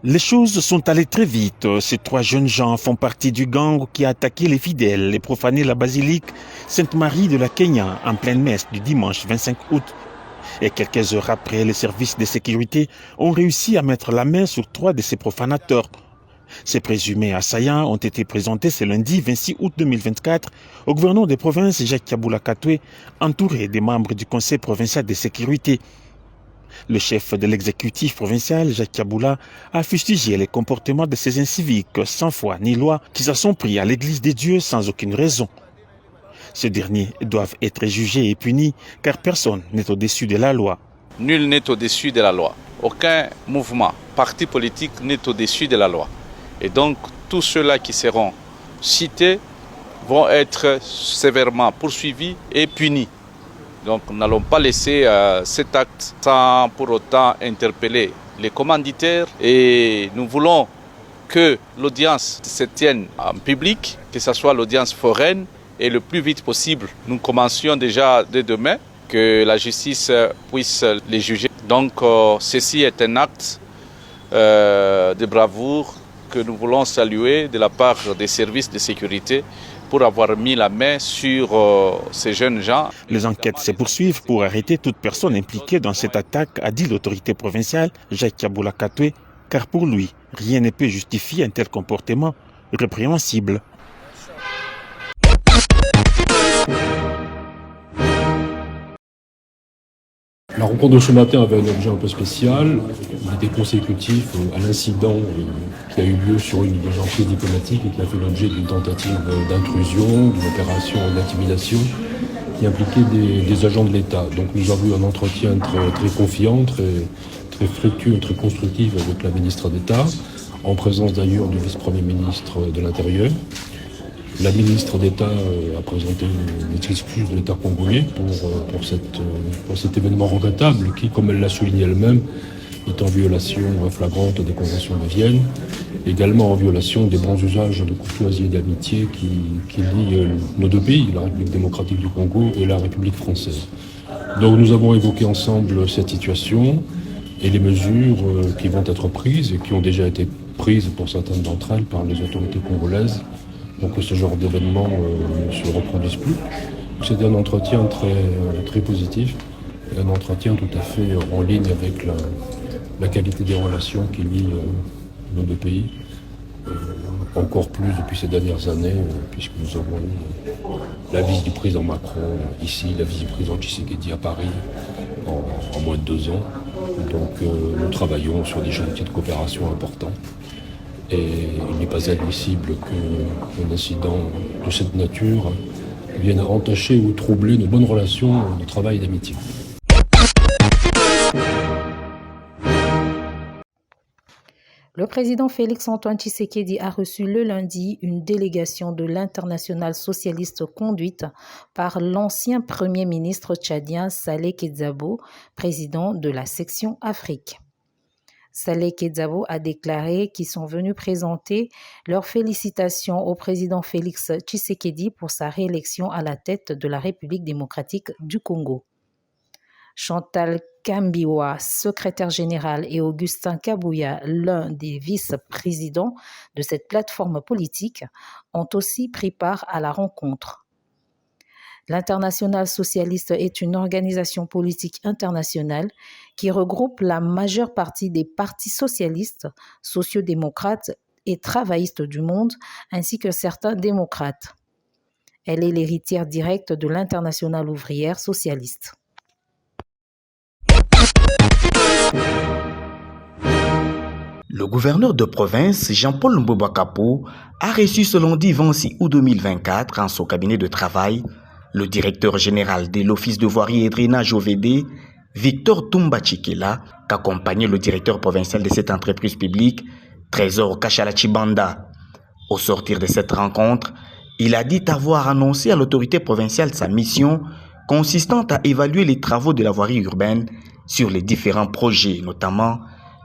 Les choses sont allées très vite. Ces trois jeunes gens font partie du gang qui a attaqué les fidèles et profané la basilique Sainte-Marie de la Kenya en pleine messe du dimanche 25 août. Et quelques heures après, les services de sécurité ont réussi à mettre la main sur trois de ces profanateurs. Ces présumés assaillants ont été présentés ce lundi 26 août 2024 au gouverneur des provinces Jacques Kaboula Katoué, entouré des membres du conseil provincial de sécurité. Le chef de l'exécutif provincial, Jacques Kaboula, a fustigé les comportements de ces inciviques sans foi ni loi qui s'en sont pris à l'église des dieux sans aucune raison. Ces derniers doivent être jugés et punis car personne n'est au-dessus de la loi. Nul n'est au-dessus de la loi. Aucun mouvement, parti politique n'est au-dessus de la loi. Et donc, tous ceux-là qui seront cités vont être sévèrement poursuivis et punis. Donc, nous n'allons pas laisser cet acte sans pour autant interpeller les commanditaires. Et nous voulons que l'audience se tienne en public, que ce soit l'audience foraine, et le plus vite possible. Nous commencions déjà dès demain, que la justice puisse les juger. Donc, ceci est un acte de bravoure que nous voulons saluer de la part des services de sécurité pour avoir mis la main sur ces jeunes gens. Les enquêtes se poursuivent pour arrêter toute personne impliquée dans cette attaque, a dit l'autorité provinciale Jacques Kaboula Katoué, car pour lui, rien ne peut justifier un tel comportement répréhensible. La rencontre de ce matin avait un objet un peu spécial. Il était consécutif à l'incident qui a eu lieu sur une des emprises diplomatiques et qui a fait l'objet d'une tentative d'intrusion, d'une opération d'intimidation qui impliquait des agents de l'État. Donc nous avons eu un entretien très confiant, très fructueux, très constructif avec la ministre d'État, en présence d'ailleurs du vice-premier ministre de l'Intérieur. La ministre d'État a présenté les excuses de l'État congolais pour cet événement regrettable qui, comme elle l'a souligné elle-même, est en violation flagrante des conventions de Vienne, également en violation des bons usages de courtoisie et d'amitié qui lient nos deux pays, la République démocratique du Congo et la République française. Donc nous avons évoqué ensemble cette situation et les mesures qui vont être prises et qui ont déjà été prises pour certaines d'entre elles par les autorités congolaises, donc que ce genre d'événement ne se reproduise plus. C'était un entretien très positif, et un entretien tout à fait en ligne avec la qualité des relations qui lient nos deux pays, encore plus depuis ces dernières années, puisque nous avons eu la visite du président Macron ici, la visite du président Tshisekedi à Paris en moins de 2 ans. Donc nous travaillons sur des chantiers de coopération importants. Et il n'est pas admissible qu'un incident de cette nature vienne entacher ou troubler nos bonnes relations de travail et d'amitié. Le président Félix-Antoine Tshisekedi a reçu le lundi une délégation de l'Internationale socialiste conduite par l'ancien Premier ministre tchadien Saleh Kedzabo, président de la section Afrique. Saleh Kedzabo a déclaré qu'ils sont venus présenter leurs félicitations au président Félix Tshisekedi pour sa réélection à la tête de la République démocratique du Congo. Chantal Kambiwa, secrétaire générale, et Augustin Kabouya, l'un des vice-présidents de cette plateforme politique, ont aussi pris part à la rencontre. L'Internationale socialiste est une organisation politique internationale qui regroupe la majeure partie des partis socialistes, sociodémocrates et travaillistes du monde, ainsi que certains démocrates. Elle est l'héritière directe de l'Internationale ouvrière socialiste. Le gouverneur de province, Jean-Paul Mbobakapo, a reçu ce lundi 26 août 2024 en son cabinet de travail le directeur général de l'Office de voirie et drainage OVD, Victor Toumba Chikela, qu'accompagnait le directeur provincial de cette entreprise publique, Trésor Kachala-Chibanda. Au sortir de cette rencontre, il a dit avoir annoncé à l'autorité provinciale sa mission consistant à évaluer les travaux de la voirie urbaine sur les différents projets, notamment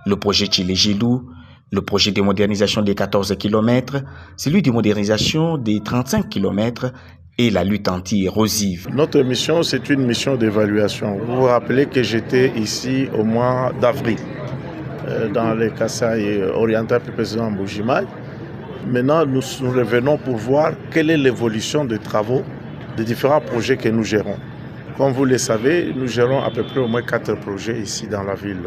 le projet Chile-Gilou, le projet de modernisation des 14 km, celui de modernisation des 35 km, et la lutte anti-érosive. Notre mission, c'est une mission d'évaluation. Vous vous rappelez que j'étais ici au mois d'avril, dans les Kasaï orientales, plus précisément en Mbuji-Mayi. Maintenant, nous revenons pour voir quelle est l'évolution des travaux des différents projets que nous gérons. Comme vous le savez, nous gérons à peu près au moins 4 projets ici dans la ville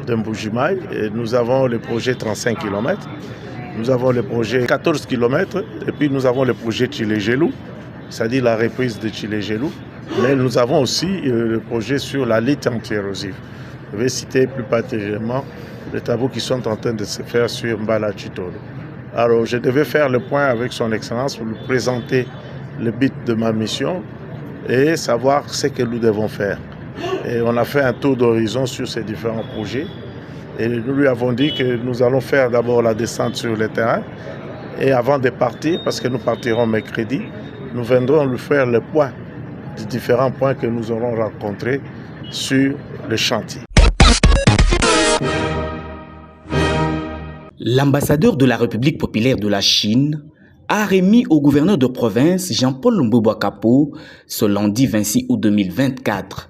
de Mbuji-Mayi. Nous avons le projet 35 km, nous avons le projet 14 km et puis nous avons le projet Tshilé-Gelou, c'est-à-dire la reprise de Tshilé-Gelou. Mais nous avons aussi le projet sur la lutte anti-érosive. Je vais citer plus particulièrement les travaux qui sont en train de se faire sur Mbala-Chitolo. Alors, je devais faire le point avec son Excellence pour lui présenter le but de ma mission et savoir ce que nous devons faire. Et on a fait un tour d'horizon sur ces différents projets et nous lui avons dit que nous allons faire d'abord la descente sur le terrain et avant de partir, parce que nous partirons mercredi, nous viendrons lui faire le point des différents points que nous aurons rencontrés sur le chantier. L'ambassadeur de la République populaire de la Chine a remis au gouverneur de province Jean-Paul Mbobakapo ce lundi 26 août 2024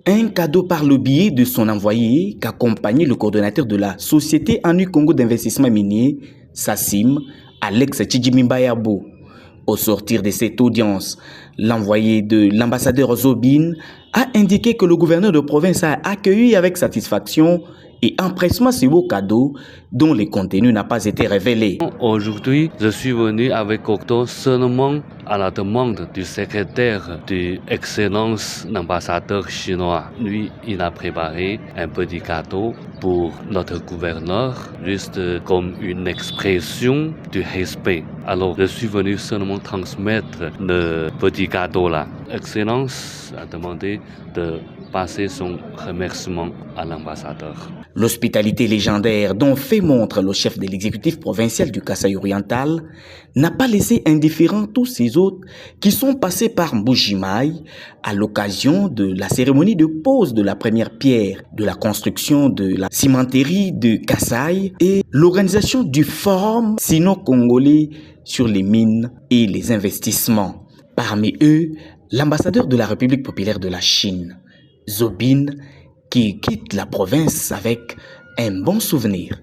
un cadeau par le biais de son envoyé qu'accompagnait le coordonnateur de la Société ANU Congo d'investissement minier, SACIM, Alex Tshijimimbayabo. Au sortir de cette audience, l'envoyé de l'ambassadeur Zobin a indiqué que le gouverneur de province a accueilli avec satisfaction et empressement ce beau cadeau dont le contenu n'a pas été révélé. Aujourd'hui, je suis venu avec Octo seulement à la demande du secrétaire de Excellence l'ambassadeur chinois. Lui, il a préparé un petit cadeau pour notre gouverneur, juste comme une expression du respect. Alors, je suis venu seulement transmettre le petit cadeau-là. Excellence a demandé de passer son remerciement à l'ambassadeur. L'hospitalité légendaire dont fait montre le chef de l'exécutif provincial du Kasaï oriental n'a pas laissé indifférents tous ces autres qui sont passés par Mbuji-Mayi à l'occasion de la cérémonie de pose de la première pierre de la construction de la cimenterie de Kasaï et l'organisation du forum sino-congolais sur les mines et les investissements. Parmi eux, l'ambassadeur de la République populaire de la Chine, Zobin, qui quitte la province avec un bon souvenir.